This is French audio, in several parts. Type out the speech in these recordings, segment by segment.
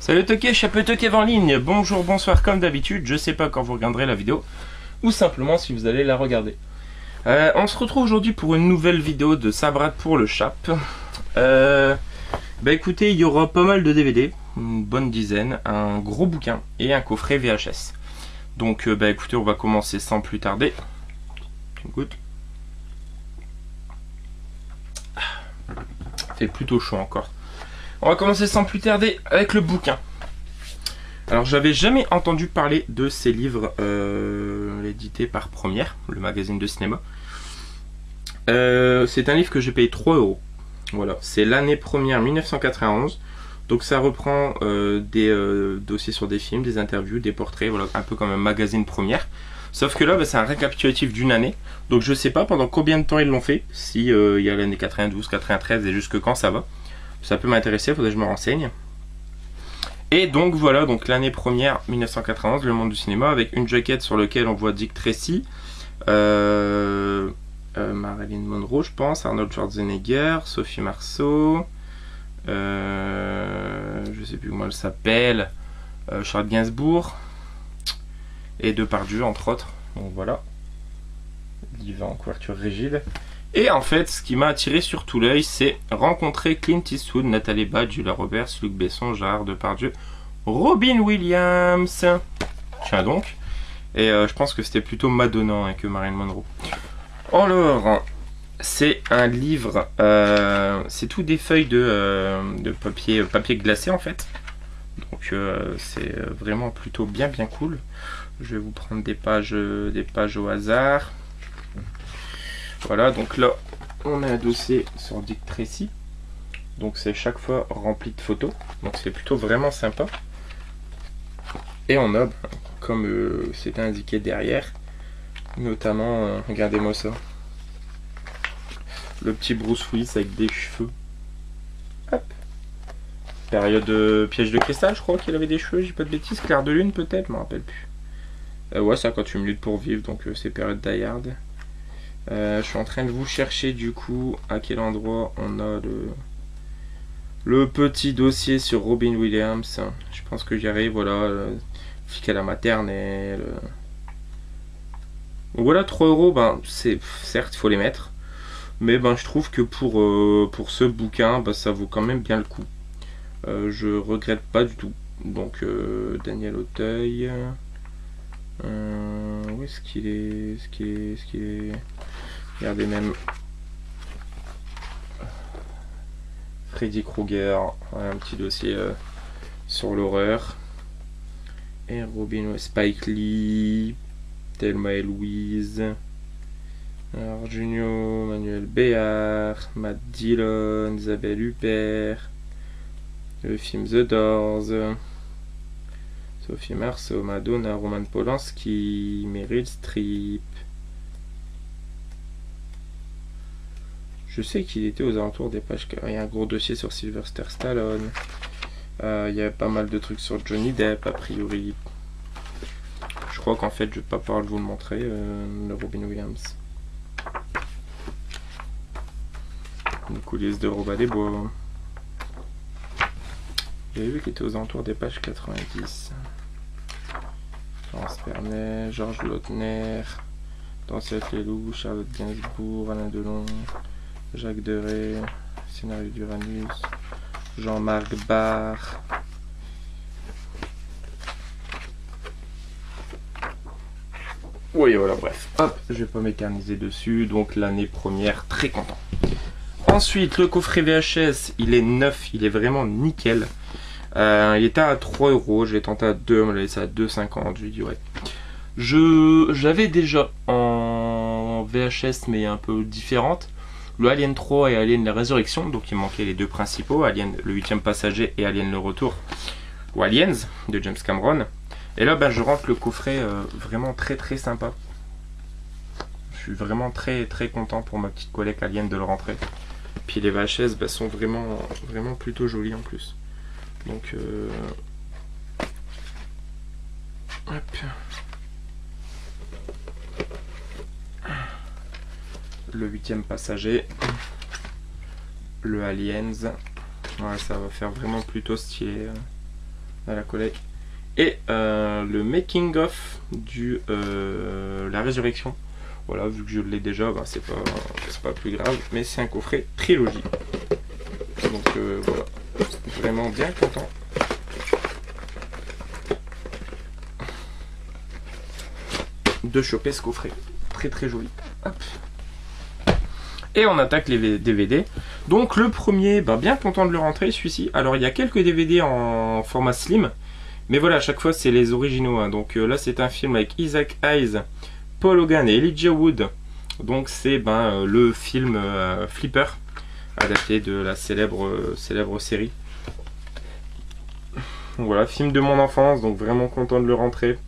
Salut Toké, Chapeau Kev en ligne, bonjour, bonsoir comme d'habitude, je sais pas quand vous regarderez la vidéo, ou simplement si vous allez la regarder. On se retrouve aujourd'hui pour une nouvelle vidéo de Sabrat pour le Chap. Bah écoutez, il y aura pas mal de DVD, une bonne dizaine, un gros bouquin et un coffret VHS. Donc bah écoutez, on va commencer sans plus tarder. Une goutte. Fait plutôt chaud encore. On va commencer sans plus tarder avec le bouquin. Alors j'avais jamais entendu parler de ces livres édités par Première, le magazine de cinéma. C'est un livre que j'ai payé 3 €. Voilà, c'est l'année première 1991. Donc ça reprend des dossiers sur des films, des interviews, des portraits, voilà, un peu comme un magazine Première. Sauf que là, bah, c'est un récapitulatif d'une année. Donc je sais pas pendant combien de temps ils l'ont fait. Si il y a l'année 92, 93 et jusque quand ça va. Ça peut m'intéresser, il faudrait que je me renseigne. Et donc voilà, donc l'année première 1991, le monde du cinéma, avec une jaquette sur laquelle on voit Dick Tracy, Marilyn Monroe, je pense, Arnold Schwarzenegger, Sophie Marceau, je sais plus comment elle s'appelle, Charles Gainsbourg, et Depardieu entre autres. Donc voilà, livre en couverture rigide. Et en fait, ce qui m'a attiré surtout l'œil, c'est rencontrer Clint Eastwood, Nathalie Baye, Julia Roberts, Luc Besson, Gérard Depardieu, Robin Williams. Tiens donc. Et je pense que c'était plutôt Madonna hein, que Marilyn Monroe. Alors, c'est un livre, c'est tout des feuilles de papier glacé en fait. Donc c'est vraiment plutôt bien cool. Je vais vous prendre des pages au hasard. Voilà, donc là, on a un dossier sur Dick Tracy. Donc c'est chaque fois rempli de photos. Donc c'est plutôt vraiment sympa. Et on a, comme c'était indiqué derrière, notamment, regardez-moi ça. Le petit Bruce Willis avec des cheveux. Hop. Période piège de cristal, je crois qu'il avait des cheveux, j'ai pas de bêtises. Clair de lune peut-être, je me rappelle plus. Ouais, 58 minutes pour vivre, donc c'est période Die Hard. Je suis en train de vous chercher du coup à quel endroit on a le petit dossier sur Robin Williams. Je pense que j'y arrive, voilà, flic à la maternelle. Donc voilà, 3 €, ben, c'est certes, il faut les mettre. Mais ben, je trouve que pour ce bouquin, ben, ça vaut quand même bien le coup. Je regrette pas du tout. Donc Daniel Auteuil. Où est-ce qu'il est, regardez même Freddy Krueger, un petit dossier sur l'horreur. Et Robin, Spike Lee, Thelma et Louise, alors Junio, Manuel Béard, Matt Dillon, Isabelle Huppert, le film The Doors, Sophie Marceau, Madonna, Roman Polanski, Meryl Streep. Je sais qu'il était aux alentours des pages. Il y a un gros dossier sur Sylvester Stallone. Il y a pas mal de trucs sur Johnny Depp, a priori. Je crois qu'en fait, je vais pas pouvoir vous le montrer, le Robin Williams. Les coulisses de Robin des Bois. J'avais vu qu'il était aux alentours des pages 90. Florence Pernet, Georges Lautner, Dansette les loups, Charlotte Gainsbourg, Alain Delon, Jacques Deray, scénario d'Uranus, Jean-Marc Barr. Oui, voilà, bref. Hop, je vais pas m'éterniser dessus. Donc l'année première, très content. Ensuite, le coffret VHS, il est neuf, il est vraiment nickel. Il était à 3 €, je l'ai tenté à 2, on l'a laissé à 2,50, je lui ai dit ouais. J'avais déjà en VHS mais un peu différente, le Alien 3 et Alien la Résurrection, donc il manquait les deux principaux, Alien le 8e passager et Alien le retour, ou Aliens de James Cameron. Et là bah, je rentre le coffret vraiment très sympa. Je suis vraiment très content pour ma petite collègue Alien de le rentrer. Puis les VHS bah, sont vraiment plutôt jolis en plus. Donc hop. Le 8e passager, le Aliens, ouais, ça va faire vraiment plutôt stylé. à la collègue. Et le making of du La Résurrection. Voilà, vu que je l'ai déjà, bah, c'est pas plus grave, mais c'est un coffret trilogie. Donc voilà, vraiment bien content. De choper ce coffret. Très très joli. Hop. Et on attaque les DVD. Donc le premier, bah, bien content de le rentrer, celui-ci. Alors il y a quelques DVD en format slim. Mais voilà, à chaque fois c'est les originaux. Hein. Donc là c'est un film avec Isaac Hayes, Paul Hogan et Elijah Wood. Donc c'est le film Flipper, adapté de la célèbre série. Donc, voilà, film de mon enfance, donc vraiment content de le rentrer.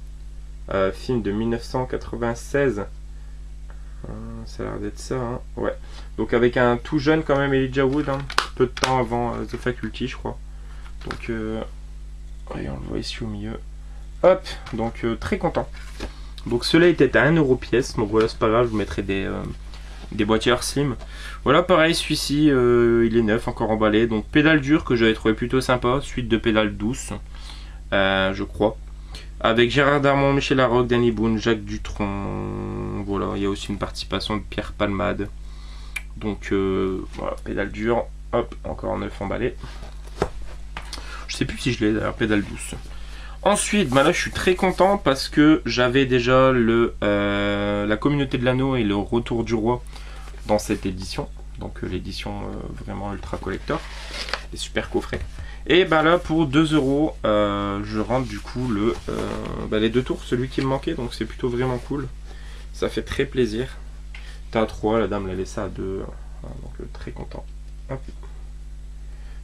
Film de 1996. Ça a l'air d'être ça, hein. Ouais. Donc avec un tout jeune quand même Elijah Wood, hein. Peu de temps avant The Faculty, je crois. Donc, ouais, on le voit ici au milieu. Hop, donc très content. Donc cela était à 1€ pièce, donc voilà, c'est pas grave, je vous mettrai des boîtières slim. Voilà, pareil, celui-ci, il est neuf, encore emballé. Donc pédale dure que j'avais trouvé plutôt sympa, suite de pédale douce, je crois. Avec Gérard Darmon, Michel Larocque, Danny Boone, Jacques Dutronc. Voilà, il y a aussi une participation de Pierre Palmade. Donc voilà, pédale dure. Hop, encore 9 emballé. Je sais plus si je l'ai d'ailleurs, pédale douce. Ensuite, là je suis très content parce que j'avais déjà la communauté de l'anneau et le retour du roi dans cette édition. Donc l'édition vraiment ultra collector. Les super coffrets. Et là pour 2€, je rentre du coup les 2 tours, celui qui me manquait. Donc c'est plutôt vraiment cool. Ça fait très plaisir. T'as 3, la dame l'a laissé à 2. Donc très content. Hop.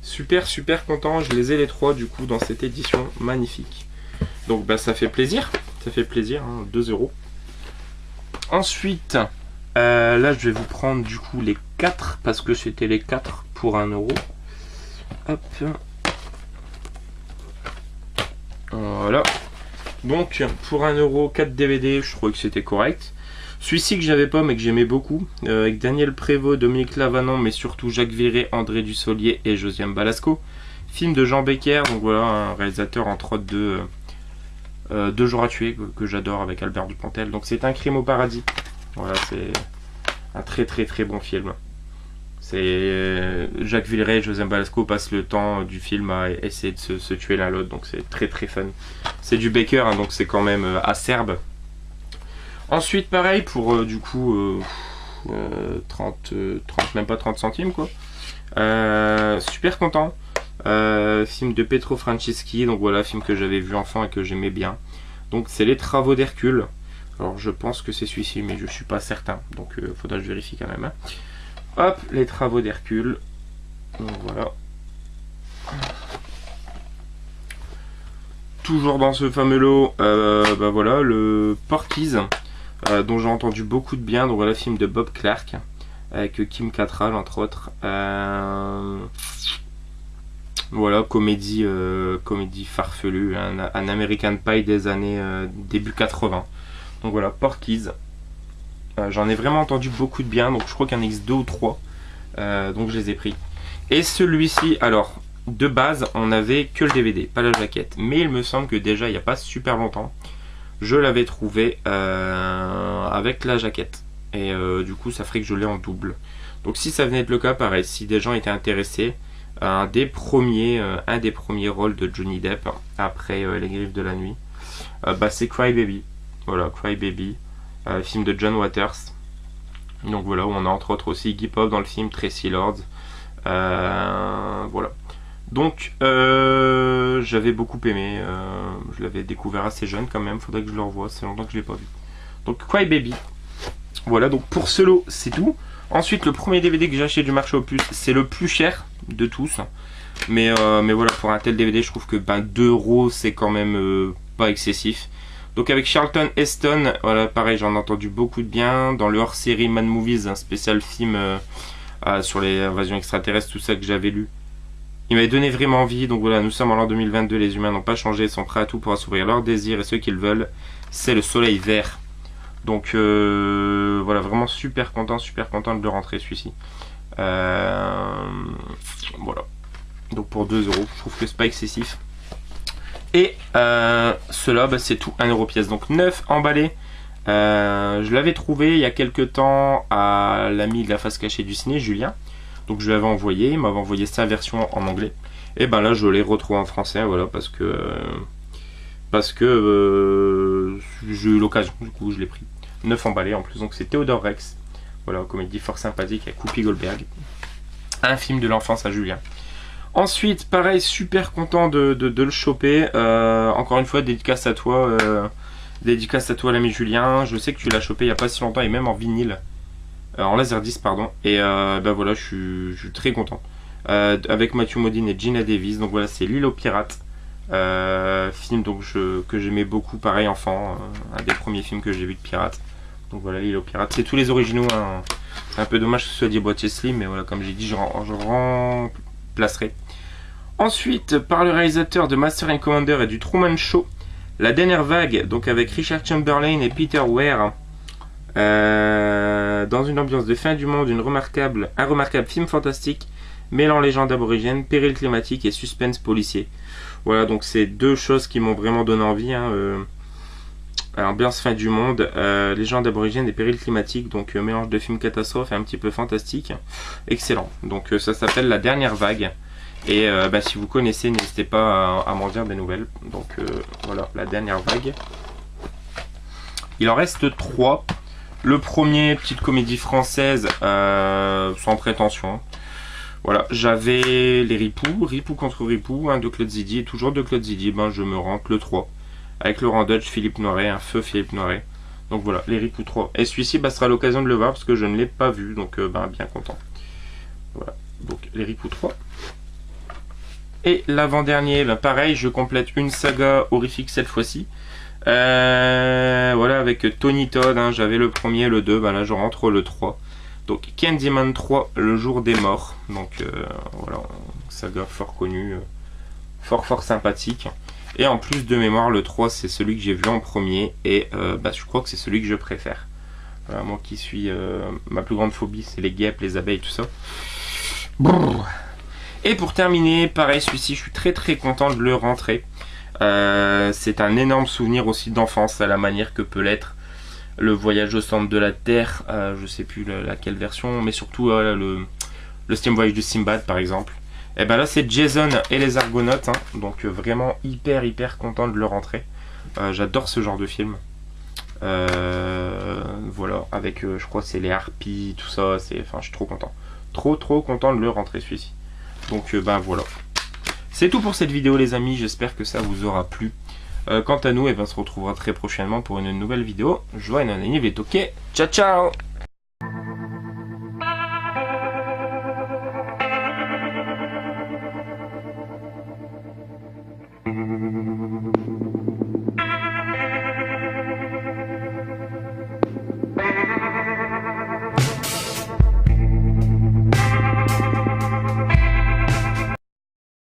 Super content, je les ai les 3 du coup dans cette édition magnifique. Donc ça fait plaisir, hein, 2€. Ensuite, là je vais vous prendre du coup les 4 parce que c'était les 4 pour 1€. Hop. Voilà. Donc pour 1€, 4 DVD, je trouvais que c'était correct. Celui-ci que j'avais pas mais que j'aimais beaucoup, avec Daniel Prévost, Dominique Lavanon, mais surtout Jacques Viré, André Dussolier et Josiane Balasco. Film de Jean Becker, donc voilà, un réalisateur entre autres de 2 jours à tuer, que j'adore, avec Albert Dupontel. Donc c'est Un crime au paradis. Voilà, c'est un très bon film. C'est Jacques Villeray et Josiane Balasco passent le temps du film à essayer de se tuer l'un l'autre, donc c'est très fun. C'est du Becker, hein, donc c'est quand même acerbe. Ensuite pareil pour du coup 30, même pas 30 centimes quoi. Super content. Film de Pietro Franceschi, donc voilà, film que j'avais vu enfant et que j'aimais bien. Donc c'est Les Travaux d'Hercule. Alors je pense que c'est celui-ci mais je suis pas certain, donc faudra que je vérifie quand même, hein. Hop, Les Travaux d'Hercule. Donc voilà. Toujours dans ce fameux lot, voilà, le Porky's, dont j'ai entendu beaucoup de bien. Donc voilà, film de Bob Clark avec Kim Cattrall entre autres. Voilà, comédie farfelue, un American Pie des années début 80. Donc voilà, Porky's. J'en ai vraiment entendu beaucoup de bien, donc je crois qu'il y en existe 2 ou 3. Donc je les ai pris. Et celui-ci, alors, de base, on n'avait que le DVD, pas la jaquette. Mais il me semble que déjà, il n'y a pas super longtemps, je l'avais trouvé avec la jaquette. Et du coup, ça ferait que je l'ai en double. Donc si ça venait être le cas, pareil, si des gens étaient intéressés, un des premiers rôles de Johnny Depp, après Les Griffes de la Nuit, c'est Cry Baby. Voilà, Cry Baby. Film de John Waters. Donc voilà, où on a entre autres aussi Iggy Pop dans le film, Tracy Lords. Voilà. Donc j'avais beaucoup aimé. Je l'avais découvert assez jeune quand même. Faudrait que je le revoie. C'est longtemps que je l'ai pas vu. Donc Cry Baby. Voilà. Donc pour ce lot, c'est tout. Ensuite, le premier DVD que j'ai acheté du marché aux puces, c'est le plus cher de tous. Mais voilà, pour un tel DVD, je trouve que 2€, c'est quand même pas excessif. Donc avec Charlton Heston, voilà, pareil, j'en ai entendu beaucoup de bien. Dans le hors-série Mad Movies, un spécial film sur les invasions extraterrestres, tout ça que j'avais lu, il m'avait donné vraiment envie. Donc voilà, nous sommes en l'an 2022, les humains n'ont pas changé, sont prêts à tout pour assouvir leurs désirs et ce qu'ils veulent, c'est le soleil vert. Donc voilà, vraiment super content de le rentrer celui-ci. Voilà. Donc pour 2€, je trouve que c'est pas excessif. Et cela, bah, c'est tout 1€ pièce. Donc 9 emballés. Je l'avais trouvé il y a quelques temps à l'ami de la face cachée du ciné, Julien. Donc je l'avais envoyé, il m'avait envoyé sa version en anglais. Et ben là je l'ai retrouvé en français, voilà, parce que j'ai eu l'occasion, du coup je l'ai pris. 9 emballés en plus, donc c'est Theodore Rex. Voilà, comédie fort sympathique avec Whoopi Goldberg. Un film de l'enfance à Julien. Ensuite, pareil, super content de le choper. Encore une fois, dédicace à toi. Dédicace à toi l'ami Julien. Je sais que tu l'as chopé il n'y a pas si longtemps et même en vinyle. En laserdisc, pardon. Et ben voilà, je suis très content. Avec Matthew Modine et Gina Davis. Donc voilà, c'est L'île aux pirates. Film donc, que j'aimais beaucoup, pareil, enfant. Un des premiers films que j'ai vu de pirates. Donc voilà, L'île aux pirates. C'est tous les originaux. Hein. C'est un peu dommage que ce soit des boîtiers slim. Mais voilà, comme j'ai dit, je remplacerai. Ensuite, par le réalisateur de Master and Commander et du Truman Show, La dernière vague, donc avec Richard Chamberlain et Peter Weir, dans une ambiance de fin du monde, un remarquable film fantastique mêlant légende aborigène, péril climatique et suspense policier. Voilà, donc c'est deux choses qui m'ont vraiment donné envie. Hein, ambiance fin du monde, légende aborigène et péril climatique, donc mélange de film catastrophe et un petit peu fantastique. Excellent. Donc ça s'appelle La dernière vague. Et bah, si vous connaissez, n'hésitez pas à m'en dire des nouvelles. Donc voilà, La dernière vague. Il en reste 3. Le premier, petite comédie française, sans prétention. Voilà, j'avais les Ripoux contre Ripoux, de Claude Zidi, et toujours de Claude Zidi, ben, je me rentre le 3. Avec Laurent Dutch, Philippe Noiret, un feu Philippe Noiret. Donc voilà, les Ripoux 3. Et celui-ci, bah, sera l'occasion de le voir, parce que je ne l'ai pas vu, donc ben, bien content. Voilà, donc les Ripoux 3. Et l'avant-dernier, ben, pareil, je complète une saga horrifique cette fois-ci. Voilà, avec Tony Todd, hein, j'avais le premier, le 2, ben là je rentre le 3. Donc Candyman 3, Le jour des morts. Donc voilà, saga fort connue, fort sympathique. Et en plus de mémoire, le 3 c'est celui que j'ai vu en premier. Et bah, je crois que c'est celui que je préfère. Voilà, moi qui suis... ma plus grande phobie c'est les guêpes, les abeilles, tout ça. Brrr. Et pour terminer, pareil, celui-ci je suis très content de le rentrer. C'est un énorme souvenir aussi d'enfance, à la manière que peut l'être le voyage au centre de la Terre, je sais plus laquelle version, mais surtout le 7e voyage de Simbad par exemple. Et ben là c'est Jason et les Argonautes, hein, donc vraiment hyper content de le rentrer. J'adore ce genre de film. Voilà, avec je crois que c'est les harpies, tout ça, enfin je suis trop content. Trop content de le rentrer celui-ci. Donc ben voilà. C'est tout pour cette vidéo les amis, j'espère que ça vous aura plu. Quant à nous, on se retrouvera très prochainement pour une nouvelle vidéo. Joie et non, les toqués. Ciao ciao.